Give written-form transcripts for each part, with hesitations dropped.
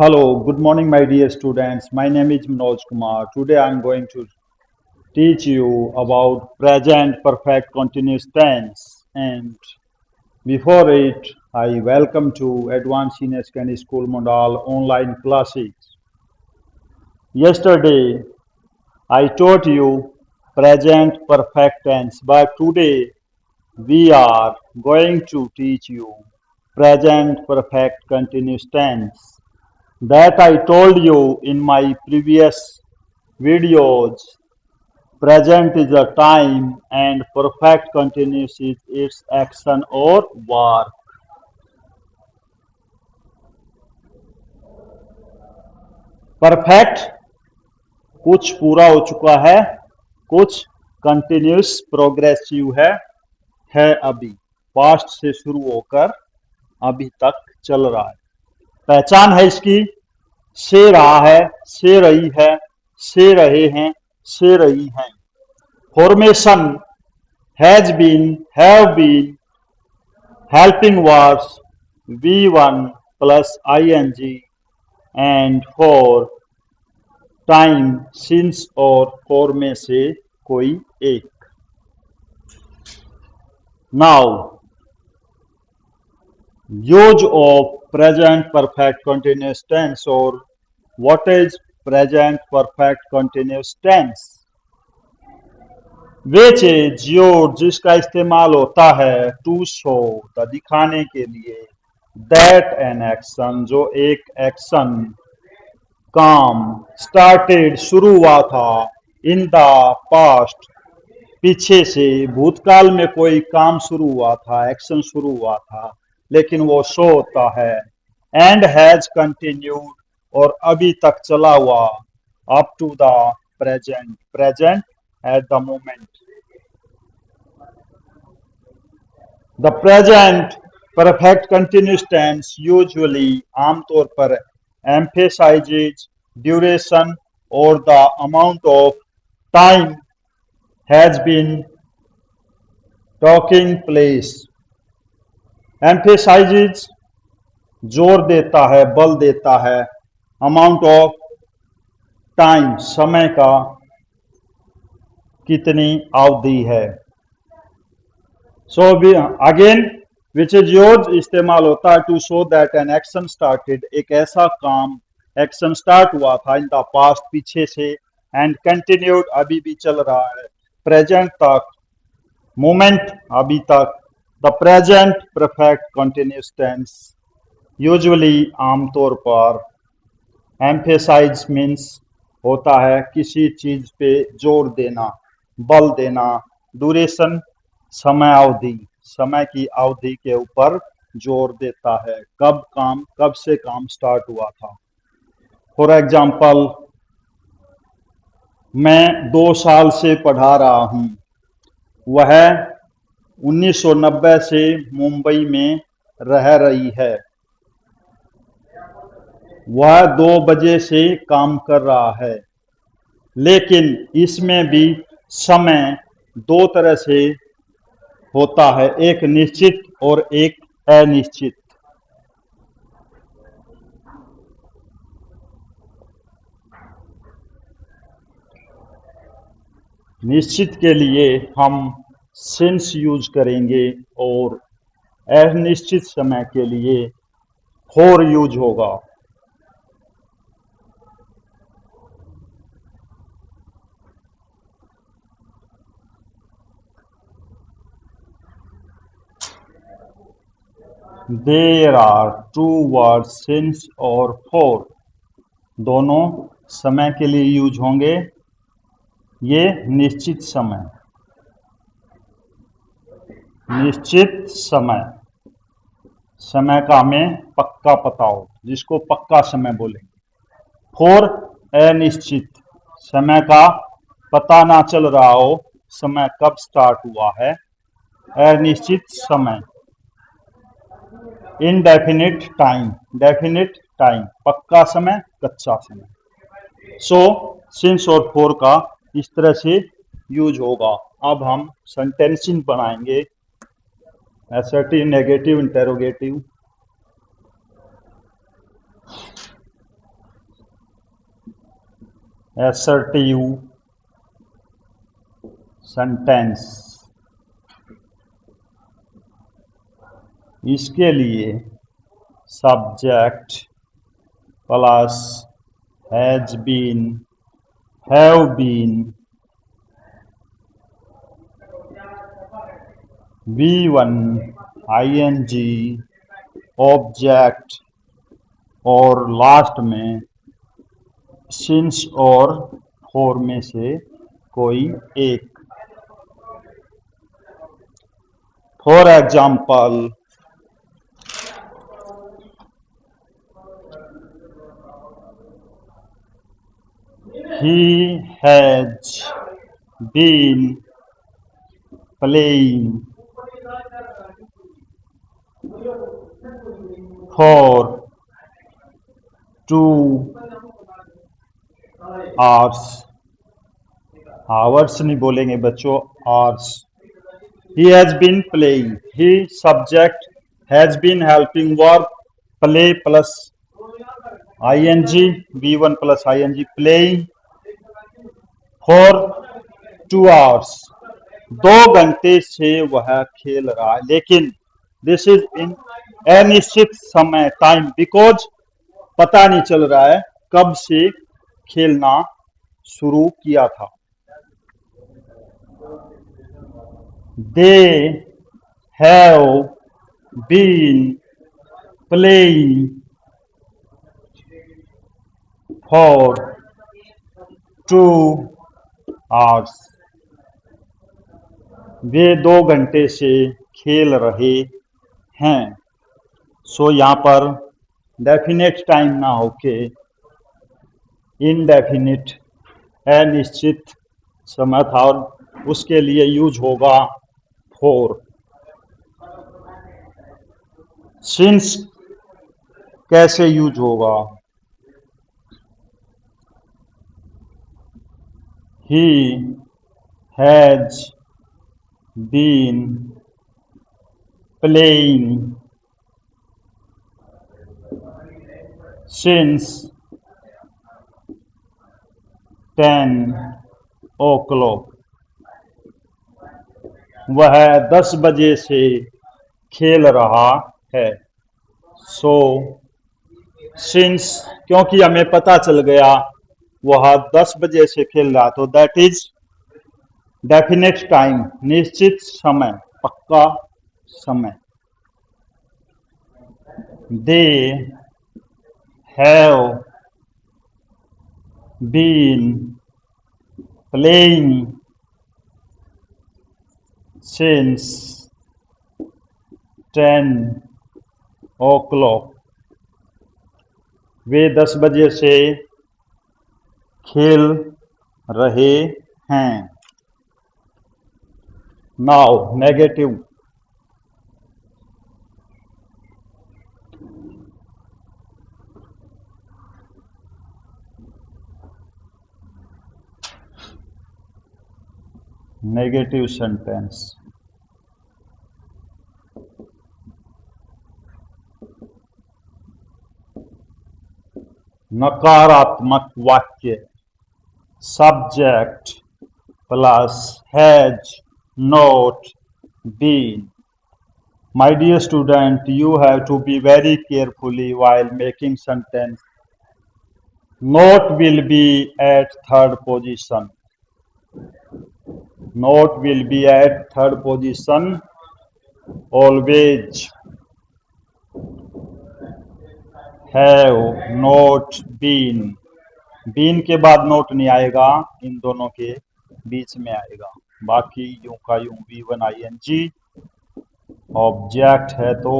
Hello, good morning, my dear students. My name is Manoj Kumar. Today I am going to teach you about present perfect continuous tense. And before it, I welcome to Advanced Senior Secondary School Modal online classes. Yesterday, I taught you present perfect tense, but today we are going to teach you present perfect continuous tense. That I told you in my previous videos. Present is a time and perfect continuous is its action or work. Perfect कुछ पूरा हो चुका है, कुछ continuous progressive है अभी past से शुरू होकर अभी तक चल रहा है। पहचान है इसकी, से रहा है, से रही है, से रहे हैं, से रही हैं। Formation has been, have been, helping verbs V1 plus ing and for time since और फॉर में से कोई एक। Now use of present perfect continuous tense और what is present perfect continuous tense. Which is use जिसका इस्तेमाल होता है टू शो द दिखाने के लिए दैट एन एक्शन जो एक एक्शन काम स्टार्टेड शुरू हुआ था इन द पास्ट पीछे से भूतकाल में कोई काम शुरू हुआ था, एक्शन शुरू हुआ था, लेकिन वो शो होता है एंड हैज कंटिन्यूड और अभी तक चला हुआ up to the present, present at the moment. The present perfect continuous tense usually आमतौर पर emphasizes duration or the amount of time has been taking place. Emphasizes जोर देता है, बल देता है, amount of time समय का कितनी अवधि है। So again which is used इस्तेमाल होता है to show that an action started एक ऐसा काम एक्शन स्टार्ट हुआ था इन द पास्ट पीछे से एंड कंटिन्यूड अभी भी चल रहा है प्रेजेंट तक, मोमेंट अभी तक। The present perfect continuous tense usually आमतौर पर एम्फेसाइज मीन्स होता है किसी चीज पे जोर देना, बल देना, ड्यूरेशन समय अवधि, समय की अवधि के ऊपर जोर देता है, कब से काम स्टार्ट हुआ था। फॉर एग्जाम्पल मैं 2 साल से पढ़ा रहा हूं, वह 1990 से मुंबई में रह रही है, वह 2 बजे से काम कर रहा है। लेकिन इसमें भी समय 2 तरह से होता है, एक निश्चित और एक अनिश्चित। निश्चित के लिए हम सिंस यूज करेंगे और अनिश्चित समय के लिए फॉर यूज होगा। देयर आर 2 वर्ड्स सिंस और फॉर, दोनों समय के लिए यूज होंगे। ये निश्चित समय, निश्चित समय, समय का हमें पक्का पता हो जिसको पक्का समय बोलेंगे। फॉर अनिश्चित, समय का पता ना चल रहा हो, समय कब स्टार्ट हुआ है, अनिश्चित समय। इनडेफिनिट टाइम, डेफिनिट टाइम, पक्का समय, कच्चा समय। सो सिंस और फॉर का इस तरह से यूज होगा। अब हम सेंटेंसिंग बनाएंगे, assertive, negative, interrogative. assertive sentence। इसके लिए subject plus has been, have been, V1 ing, object और लास्ट में सिंस और फॉर में से कोई एक। For example, he has been playing for 2 hours। Hours नहीं बोलेंगे बच्चों, hours. he has been playing, he subject, has been helping verb, play plus ing, v1 plus ing, playing for 2 hours, 2 घंटे से वह खेल रहा है। लेकिन दिस इज इन अनिश्चित समय, टाइम, बिकॉज पता नहीं चल रहा है कब से खेलना शुरू किया था। They have been playing for 2 hours, वे 2 घंटे से खेल रहे हैं। सो यहाँ पर डेफिनेट टाइम ना होके इनडेफिनिट, अनिश्चित समय था और उसके लिए यूज होगा फॉर। सिंस कैसे यूज होगा? He has been playing since 10 o'clock, वह 10 बजे से खेल रहा है। सो सिंस, क्योंकि हमें पता चल गया वह 10 बजे से खेल रहा, तो दैट इज डेफिनेट टाइम, निश्चित समय, पक्का समय। दे have been playing since 10 o'clock, वे 10 बजे से खेल रहे हैं। Now negative. Negative sentence. नकारात्मक वाक्य। Subject plus has not been. My dear student, you have to be very carefully while making sentence. Not will be at third position. Not will be at third position always. Have not been. Been के बाद note नहीं आएगा, इन दोनों के बीच में आएगा। बाकी यूं का यूं V1 ing, ऑब्जेक्ट है तो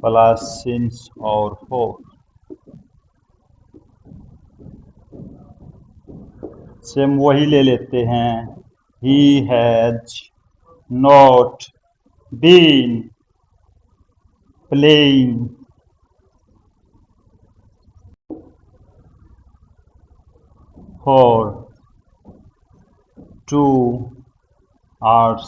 प्लस सिंस और फॉर। सेम वही ले लेते हैं। He has not been playing for 2 hours.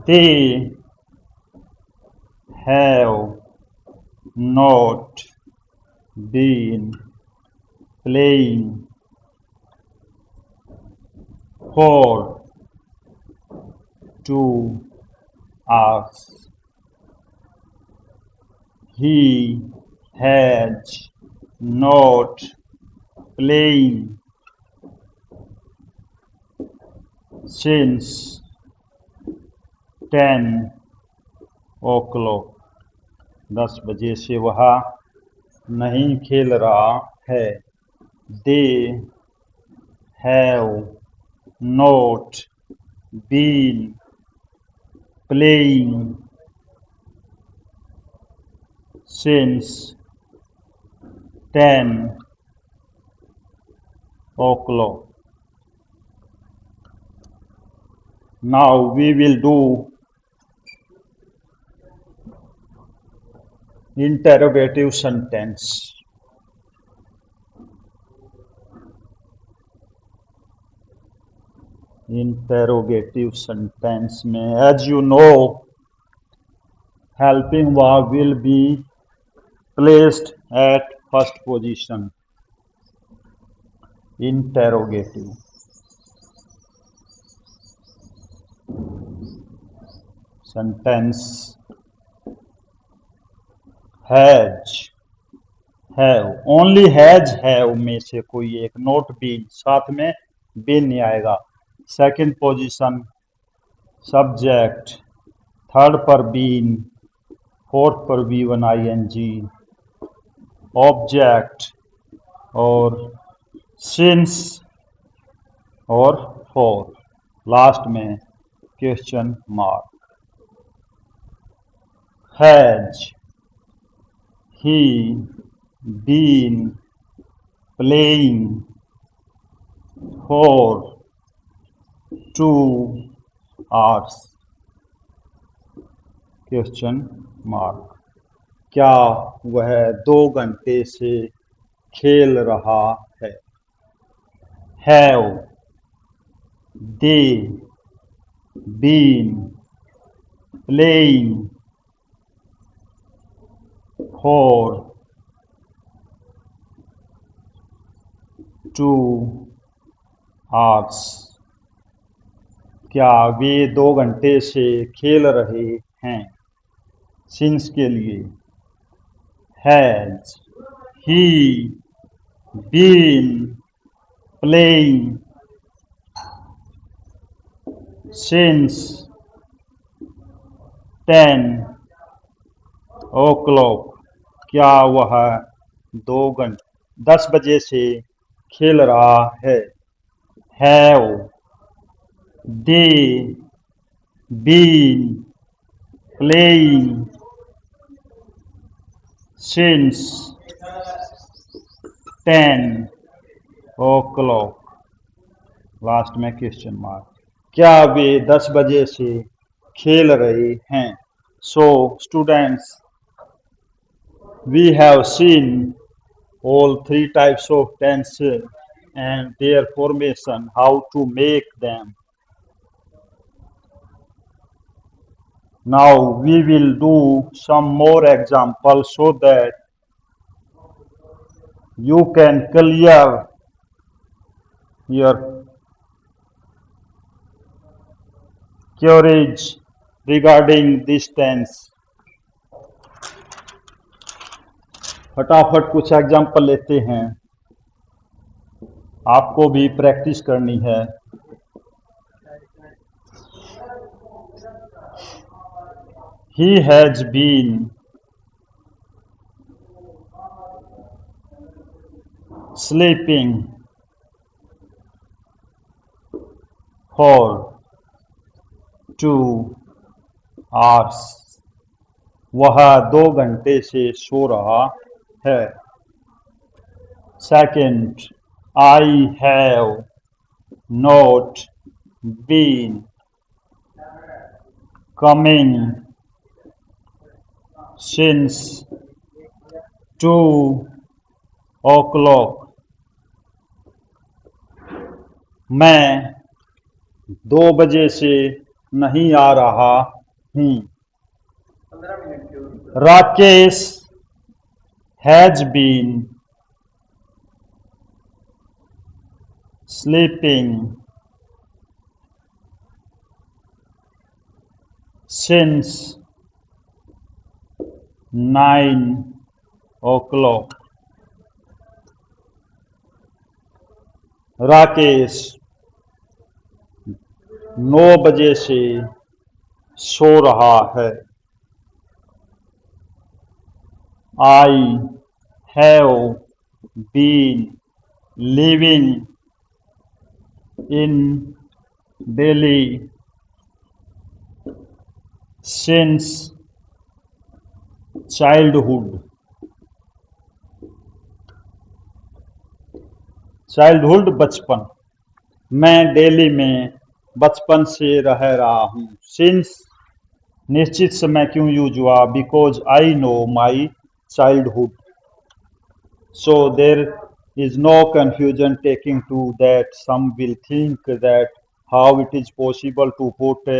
They have not been playing for 2 hours. He has not playing since 10 o'clock. 10 बजे से वह नहीं खेल रहा है. They have not been playing since 10 o'clock. Now we will do interrogative sentence. Interrogative sentence में, as you know, helping verb will be placed at first position. Interrogative. Sentence. Has, have, only has, have में से कोई एक, not been, साथ में been नहीं आएगा. Second position subject, third पर been, फोर्थ पर V1 ing, ऑब्जेक्ट और since और for, लास्ट में question mark. Has he been playing for 2 hours? Question mark. क्या वह 2 घंटे से खेल रहा है? Have they been playing for 2 hours? क्या वे 2 घंटे से खेल रहे हैं? सिंस के लिए has he been playing since 10 o'clock? क्या वह 10 बजे से खेल रहा है? Have they been playing since 10 o'clock? Last में क्वेश्चन मार्क. क्या वे 10 बजे से खेल रहे हैं? So students, we have seen all 3 types of tense and their formation, how to make them. Now we will do some more examples so that you can clear your queries regarding this tense. फटाफट कुछ example लेते हैं, आपको भी practice करनी है. He has been sleeping for 2 hours. वह 2 घंटे से सो रहा है. Second, I have not been coming since 2 o'clock. मैं 2 बजे से नहीं आ रहा हूँ. Rakesh has been sleeping since 9 o'clock. Rakesh 9 बजे से सो रहा है. I have been living in Delhi since childhood. Childhood बचपन. मैं दिल्ली में बचपन से रह रहा हूँ. सिंस निश्चित समय क्यों यूज हुआ? Because I know my childhood. So there is no confusion taking to that. Some will think that how it is possible to put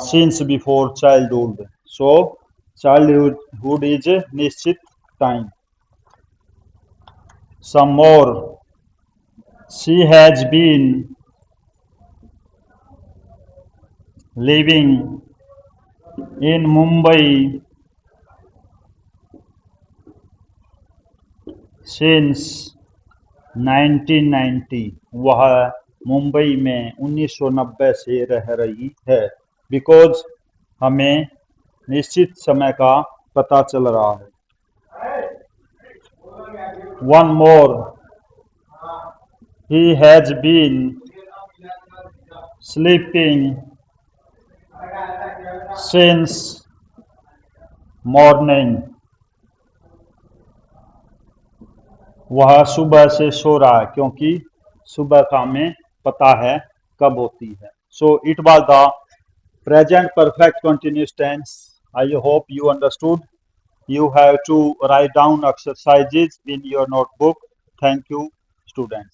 since before childhood. So childhood is a निश्चित time. Some more. She has been living in Mumbai since 1990. वह मुंबई में 1990 से रह रही है. Because हमें निश्चित समय का पता चल रहा है. One more. He has been sleeping since morning. वह सुबह से सो रहा है क्योंकि सुबह का हमें पता है कब होती है. So it was the present perfect continuous tense. I hope you understood. You have to write down exercises in your notebook. Thank you, students.